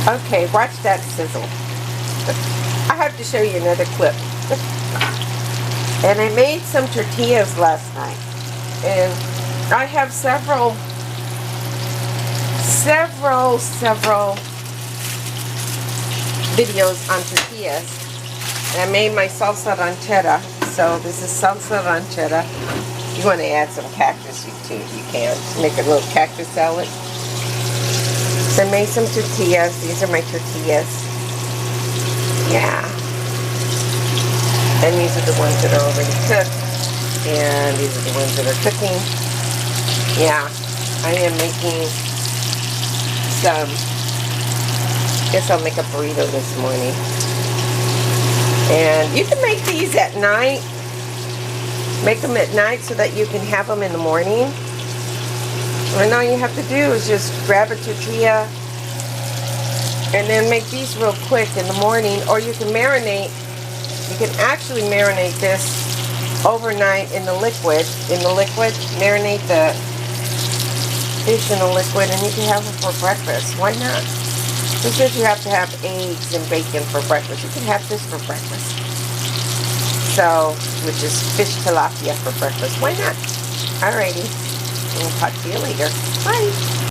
Okay, watch that sizzle. I have to show you another clip. And I made some tortillas last night. And I have several videos on tortillas. And I made my salsa ranchera. So this is salsa ranchera. If you want to add some cactus too, you can. Make a little cactus salad. So I made some tortillas. These are my tortillas. Yeah. And these are the ones that are already cooked. And these are the ones that are cooking. Yeah. I am making some. Guess I'll make a burrito this morning. And you can make these at night. Make them at night so that you can have them in the morning. And all you have to do is just grab a tortilla and then make these real quick in the morning. Or you can marinate. You can actually marinate this overnight in the liquid. Marinate the fish in the liquid and you can have it for breakfast. Why not? Who says you have to have eggs and bacon for breakfast? You can have this for breakfast. So, which is fish tilapia for breakfast. Why not? Alrighty. We'll talk to you later. Bye.